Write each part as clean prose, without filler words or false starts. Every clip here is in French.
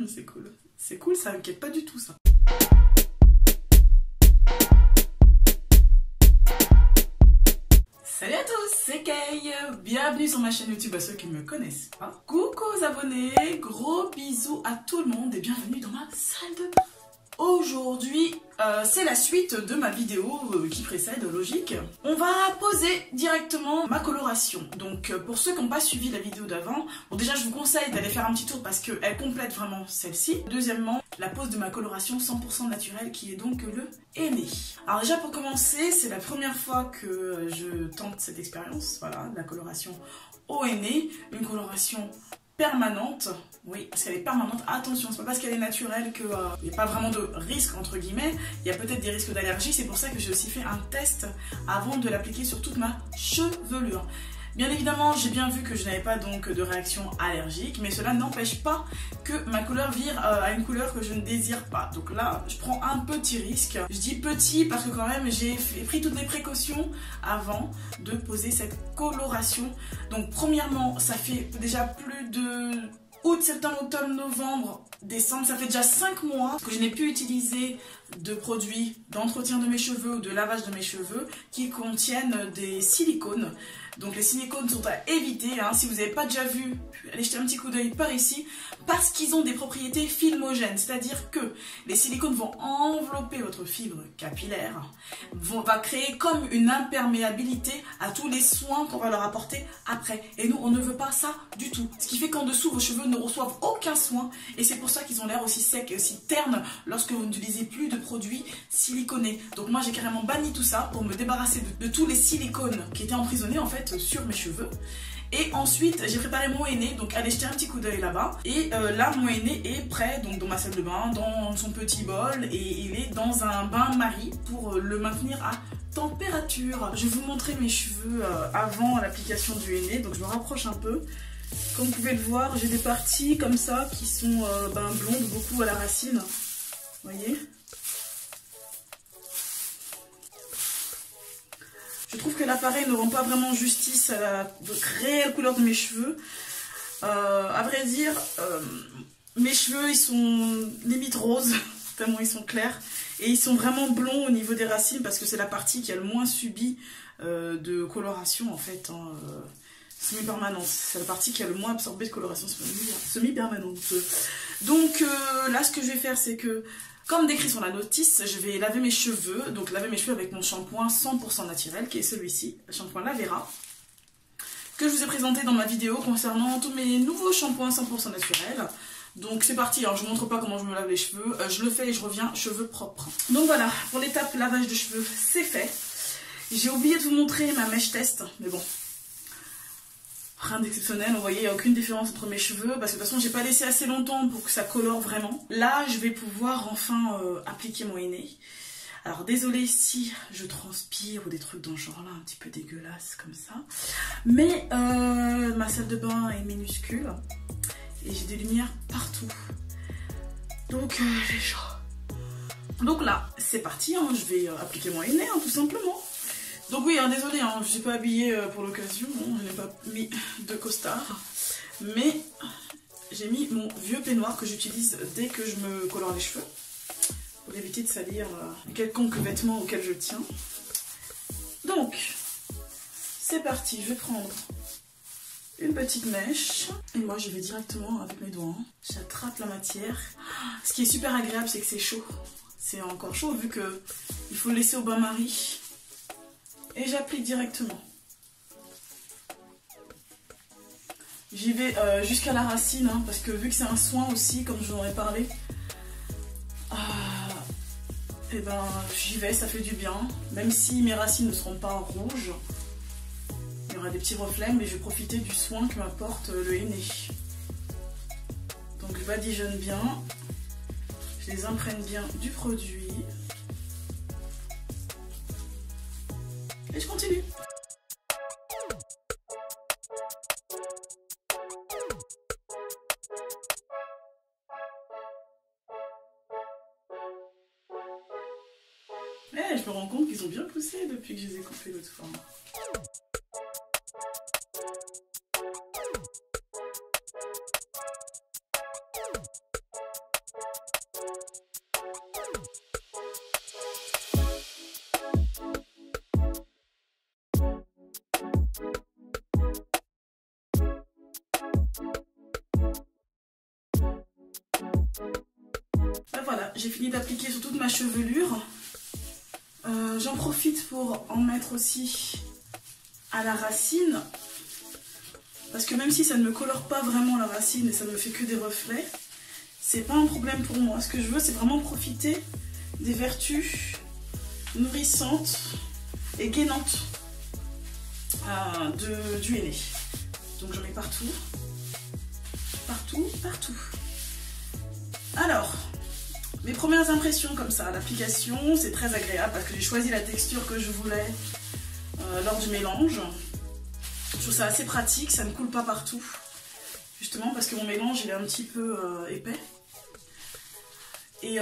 C'est cool. C'est cool, ça m'inquiète pas du tout ça. Salut à tous, c'est Kay. Bienvenue sur ma chaîne YouTube à ceux qui ne me connaissent pas. Coucou aux abonnés, gros bisous à tout le monde et bienvenue dans ma salle de bain. Aujourd'hui, c'est la suite de ma vidéo qui précède, logique. On va poser directement ma coloration. Donc pour ceux qui n'ont pas suivi la vidéo d'avant, bon déjà je vous conseille d'aller faire un petit tour parce qu'elle complète vraiment celle-ci. Deuxièmement, la pose de ma coloration 100% naturelle qui est donc le henné. Alors déjà pour commencer, c'est la première fois que je tente cette expérience, voilà, la coloration au henné, une coloration permanente, oui, parce qu'elle est permanente. Attention, c'est pas parce qu'elle est naturelle qu'il n'y a pas vraiment de risque entre guillemets, il y a peut-être des risques d'allergie, c'est pour ça que j'ai aussi fait un test avant de l'appliquer sur toute ma chevelure. Bien évidemment, j'ai bien vu que je n'avais pas donc de réaction allergique, mais cela n'empêche pas que ma couleur vire à une couleur que je ne désire pas. Donc là, je prends un petit risque. Je dis petit parce que quand même, j'ai pris toutes les précautions avant de poser cette coloration. Donc premièrement, ça fait déjà plus de août, septembre, octobre, novembre, décembre, ça fait déjà 5 mois que je n'ai plus utilisé de produits d'entretien de mes cheveux ou de lavage de mes cheveux qui contiennent des silicones. Donc les silicones sont à éviter, hein. Si vous n'avez pas déjà vu, allez jeter un petit coup d'œil par ici, parce qu'ils ont des propriétés filmogènes, c'est-à-dire que les silicones vont envelopper votre fibre capillaire, va créer comme une imperméabilité à tous les soins qu'on va leur apporter après. Et nous, on ne veut pas ça du tout. Ce qui fait qu'en dessous, vos cheveux ne reçoivent aucun soin et c'est pour ça qu'ils ont l'air aussi secs et aussi ternes lorsque vous n'utilisez plus de produits siliconés. Donc moi, j'ai carrément banni tout ça pour me débarrasser de tous les silicones qui étaient emprisonnés en fait sur mes cheveux. Et ensuite, j'ai préparé mon henné, donc allez jeter un petit coup d'œil là-bas. Et là, mon henné est prêt, donc dans ma salle de bain, dans son petit bol, et il est dans un bain-marie pour le maintenir à température. Je vais vous montrer mes cheveux avant l'application du henné, donc je me rapproche un peu. Comme vous pouvez le voir, j'ai des parties comme ça qui sont blondes, beaucoup à la racine. Vous voyez ? Je trouve que l'appareil ne rend pas vraiment justice à la réelle couleur de mes cheveux. À vrai dire, mes cheveux ils sont limite roses, tellement ils sont clairs. Et ils sont vraiment blonds au niveau des racines parce que c'est la partie qui a le moins subi de coloration en fait. Semi-permanente. C'est la partie qui a le moins absorbé de coloration semi-permanente. Donc là ce que je vais faire c'est que, comme décrit sur la notice, je vais laver mes cheveux. Donc laver mes cheveux avec mon shampoing 100% naturel, qui est celui-ci, le shampoing Lavera, que je vous ai présenté dans ma vidéo concernant tous mes nouveaux shampoings 100% naturels. Donc c'est parti, hein, je ne vous montre pas comment je me lave les cheveux, je le fais et je reviens cheveux propres. Donc voilà, pour l'étape lavage de cheveux, c'est fait. J'ai oublié de vous montrer ma mèche test, mais bon. Rien d'exceptionnel, vous voyez, il n'y a aucune différence entre mes cheveux parce que de toute façon j'ai pas laissé assez longtemps pour que ça colore vraiment. Là je vais pouvoir enfin appliquer mon henné. Alors désolée si je transpire ou des trucs dans le genre là, un petit peu dégueulasse comme ça. Mais ma salle de bain est minuscule et j'ai des lumières partout. Donc j'ai chaud. Donc là c'est parti, hein, je vais appliquer mon henné tout simplement. Donc oui, hein, désolé, hein, je ne suis pas habillée pour l'occasion, hein, je n'ai pas mis de costard, mais j'ai mis mon vieux peignoir que j'utilise dès que je me colore les cheveux, pour éviter de salir quelconque vêtement auquel je tiens. Donc, c'est parti, je vais prendre une petite mèche, et moi je vais directement avec mes doigts, hein, j'attrape la matière. Ce qui est super agréable, c'est que c'est chaud, c'est encore chaud vu qu'il faut le laisser au bain-marie. Et j'applique directement. J'y vais jusqu'à la racine, hein, parce que vu que c'est un soin aussi, comme je vous en ai parlé, et ben j'y vais, ça fait du bien. Même si mes racines ne seront pas rouges, il y aura des petits reflets, mais je vais profiter du soin que m'apporte le henné. Donc je badigeonne bien, je les imprègne bien du produit. Et je continue. Eh, je me rends compte qu'ils ont bien poussé depuis que je les ai coupés l'autre fois. j'ai fini d'appliquer sur toute ma chevelure. J'en profite pour en mettre aussi à la racine. Parce que même si ça ne me colore pas vraiment la racine et ça ne me fait que des reflets, c'est pas un problème pour moi. Ce que je veux, c'est vraiment profiter des vertus nourrissantes et gainantes du henné. Donc j'en mets partout. Partout, partout. Alors, mes premières impressions comme ça, l'application, c'est très agréable parce que j'ai choisi la texture que je voulais lors du mélange. Je trouve ça assez pratique, ça ne coule pas partout. Justement parce que mon mélange il est un petit peu épais. Et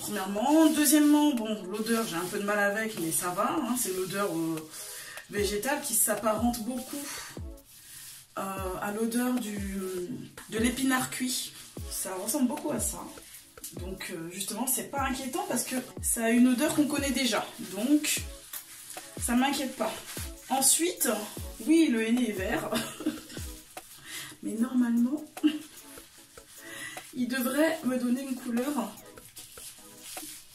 premièrement. Deuxièmement, bon, l'odeur j'ai un peu de mal avec, mais ça va. Hein, c'est l'odeur végétale qui s'apparente beaucoup à l'odeur de l'épinard cuit. Ça ressemble beaucoup à ça. Donc justement c'est pas inquiétant parce que ça a une odeur qu'on connaît déjà. Donc ça m'inquiète pas. Ensuite, oui, le henné est vert. Mais normalement, il devrait me donner une couleur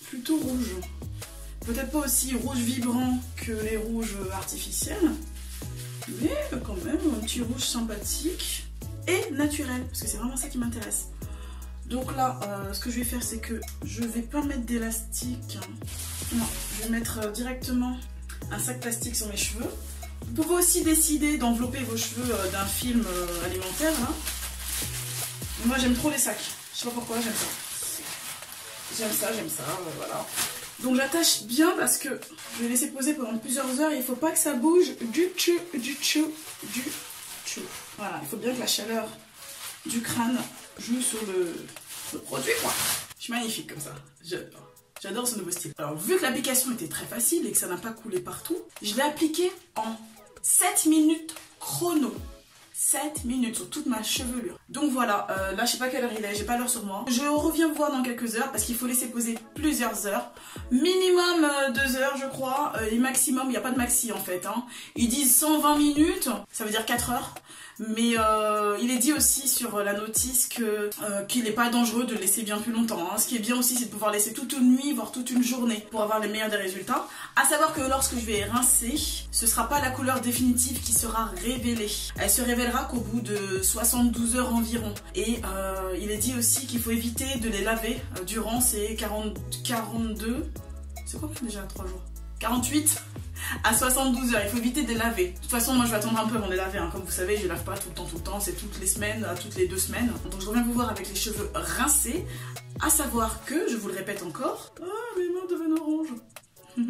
plutôt rouge. Peut-être pas aussi rouge vibrant que les rouges artificiels. Mais quand même, un petit rouge sympathique et naturel. Parce que c'est vraiment ça qui m'intéresse. Donc là, ce que je vais faire, c'est que je vais pas mettre d'élastique. Non, je vais mettre directement un sac plastique sur mes cheveux. Vous pouvez aussi décider d'envelopper vos cheveux d'un film alimentaire. Là. Moi, j'aime trop les sacs. Je sais pas pourquoi, j'aime ça. J'aime ça, voilà. Donc j'attache bien parce que je vais laisser poser pendant plusieurs heures. Il ne faut pas que ça bouge du tout. Voilà, il faut bien que la chaleur du crâne joue sur le produit, quoi. Je suis magnifique comme ça. J'adore ce nouveau style. Alors, vu que l'application était très facile et que ça n'a pas coulé partout, je l'ai appliqué en 7 minutes chrono. 7 minutes sur toute ma chevelure. Donc voilà, là je sais pas quelle heure il est, j'ai pas l'heure sur moi. Je reviens vous voir dans quelques heures parce qu'il faut laisser poser plusieurs heures. Minimum 2 heures je crois, et maximum, il n'y a pas de maxi en fait. Hein. Ils disent 120 minutes, ça veut dire 4 heures. Mais il est dit aussi sur la notice qu'il n'est pas dangereux de le laisser bien plus longtemps. Hein. Ce qui est bien aussi, c'est de pouvoir laisser toute une nuit, voire toute une journée pour avoir les meilleurs des résultats. À savoir que lorsque je vais rincer, ce ne sera pas la couleur définitive qui sera révélée. Elle se révélera qu'au bout de 72 heures environ. Et il est dit aussi qu'il faut éviter de les laver durant ces 42... C'est quoi déjà 3 jours 48 à 72 heures, il faut éviter de les laver. De toute façon, moi je vais attendre un peu avant de les laver. Hein. Comme vous savez, je ne lave pas tout le temps, c'est toutes les semaines, toutes les 2 semaines. Donc je reviens vous voir avec les cheveux rincés. À savoir que, je vous le répète encore, mes mains deviennent orange.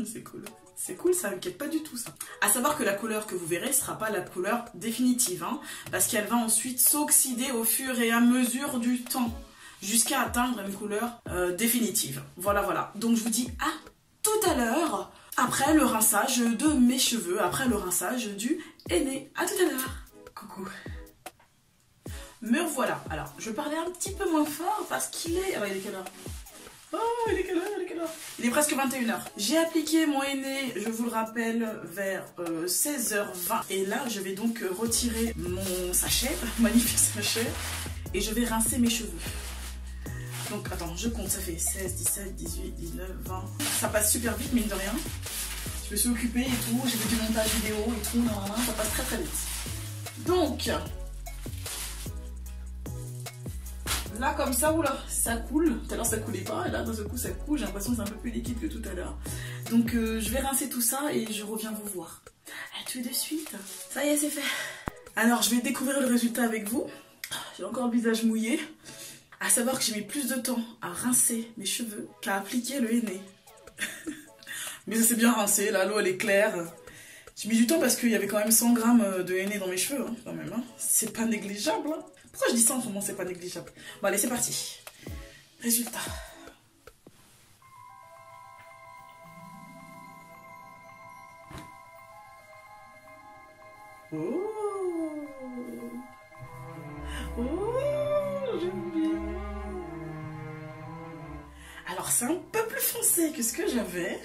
C'est cool. C'est cool, ça m'inquiète pas du tout ça. À savoir que la couleur que vous verrez ne sera pas la couleur définitive. Hein, parce qu'elle va ensuite s'oxyder au fur et à mesure du temps. Jusqu'à atteindre une couleur définitive. Voilà. Donc je vous dis à tout à l'heure. Après le rinçage de mes cheveux, après le rinçage du henné. À tout à l'heure. Coucou. Me revoilà. Alors, je parlais un petit peu moins fort parce qu'il est... Ah, il est quelle heure? Oh, il est quelle heure? Il est presque 21 h. J'ai appliqué mon henné, je vous le rappelle, vers 16h20. Et là, je vais donc retirer mon sachet, magnifique sachet, et je vais rincer mes cheveux. Donc attends, je compte, ça fait 16, 17, 18, 19, 20. Ça passe super vite, mine de rien. Je me suis occupée et tout, j'ai fait du montage vidéo et tout, ça passe très vite. Donc, là comme ça, oula, ça coule. Tout à l'heure ça coulait pas, et là d'un seul coup ça coule, j'ai l'impression que c'est un peu plus liquide que tout à l'heure. Donc je vais rincer tout ça et je reviens vous voir. À tout de suite. Ça y est, c'est fait. Alors je vais découvrir le résultat avec vous. J'ai encore le visage mouillé. À savoir que j'ai mis plus de temps à rincer mes cheveux qu'à appliquer le henné. Mais ça s'est bien rincé, là l'eau elle est claire. J'ai mis du temps parce qu'il y avait quand même 100 grammes de henné dans mes cheveux, hein, quand même. Hein. C'est pas négligeable. Hein. Pourquoi je dis ça en ce moment, c'est pas négligeable? Bon allez, c'est parti. Résultat. Oh, j'aime bien. Alors c'est un peu plus foncé que ce que j'avais.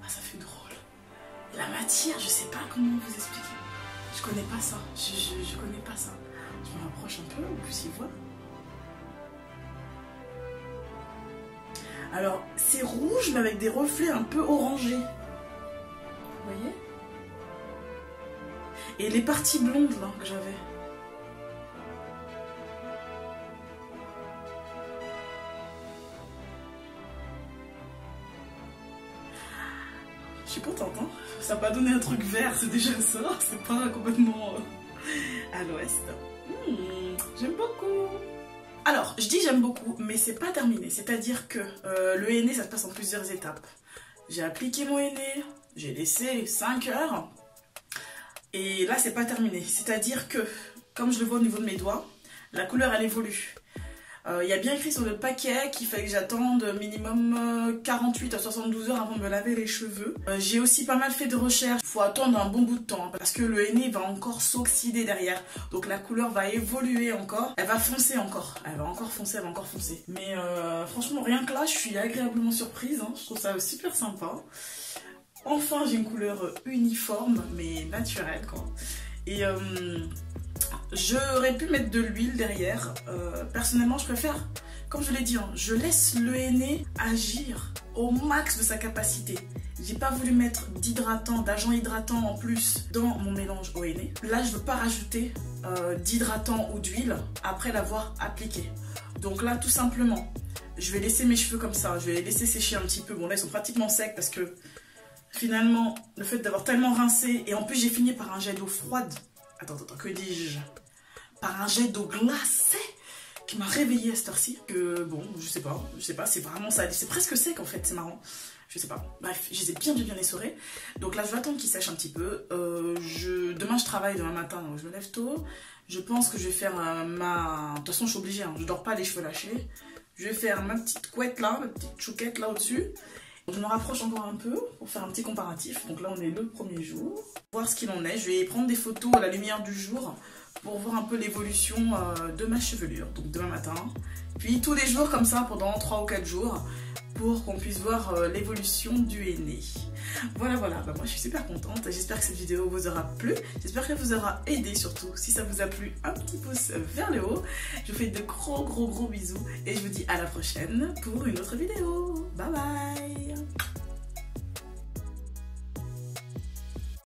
Ah, ça fait drôle. Et la matière, je sais pas comment vous expliquer. Je connais pas ça. Je connais pas ça. Je me rapproche un peu, vous puissiez voir. Alors, c'est rouge, mais avec des reflets un peu orangés. Vous voyez? Et les parties blondes, là, que j'avais. Je suis contente, hein? Ça n'a pas donné un truc vert, c'est déjà ça. C'est pas complètement à l'ouest. J'aime beaucoup. Alors, je dis j'aime beaucoup, mais c'est pas terminé. C'est-à-dire que le henné, ça se passe en plusieurs étapes. J'ai appliqué mon henné, j'ai laissé 5 heures. Et là, c'est pas terminé. C'est-à-dire que, comme je le vois au niveau de mes doigts, la couleur, elle évolue. Il y a bien écrit sur le paquet qu'il fallait que j'attende minimum 48 à 72 heures avant de me laver les cheveux. J'ai aussi pas mal fait de recherches. Il faut attendre un bon bout de temps parce que le henné va encore s'oxyder derrière. Donc la couleur va évoluer encore. Elle va foncer encore. Elle va encore foncer, elle va encore foncer. Mais franchement, rien que là, je suis agréablement surprise. Hein. Je trouve ça super sympa. Enfin, j'ai une couleur uniforme, mais naturelle, quoi. Et j'aurais pu mettre de l'huile derrière. Personnellement, je préfère, comme je l'ai dit, hein, je laisse le henné agir au max de sa capacité. J'ai pas voulu mettre d'hydratant, d'agent hydratant en plus dans mon mélange au henné. Là, je veux pas rajouter d'hydratant ou d'huile après l'avoir appliqué. Donc là, tout simplement, je vais laisser mes cheveux comme ça. Je vais les laisser sécher un petit peu. Bon, là, ils sont pratiquement secs parce que finalement, le fait d'avoir tellement rincé, et en plus, j'ai fini par un jet d'eau froide. Attends, que dis-je? Par un jet d'eau glacée qui m'a réveillée à cette heure-ci. Que bon, je sais pas, c'est vraiment ça. C'est presque sec en fait, c'est marrant. Je sais pas. Bref, je les ai bien essorés. Donc là, je vais attendre qu'ils sèchent un petit peu. Demain, je travaille demain matin, donc je me lève tôt. Je pense que je vais faire ma... De toute façon, je suis obligée, hein, je dors pas les cheveux lâchés. Je vais faire ma petite couette là, ma petite chouquette là au-dessus. Je me rapproche encore un peu pour faire un petit comparatif. Donc là, on est le premier jour. Voir ce qu'il en est. Je vais prendre des photos à la lumière du jour pour voir un peu l'évolution de ma chevelure. Donc demain matin. Puis tous les jours comme ça pendant 3 ou 4 jours pour qu'on puisse voir l'évolution du henné. Voilà. Bah, moi, je suis super contente. J'espère que cette vidéo vous aura plu. J'espère qu'elle vous aura aidé surtout. Si ça vous a plu, un petit pouce vers le haut. Je vous fais de gros bisous. Et je vous dis à la prochaine pour une autre vidéo. Bye bye.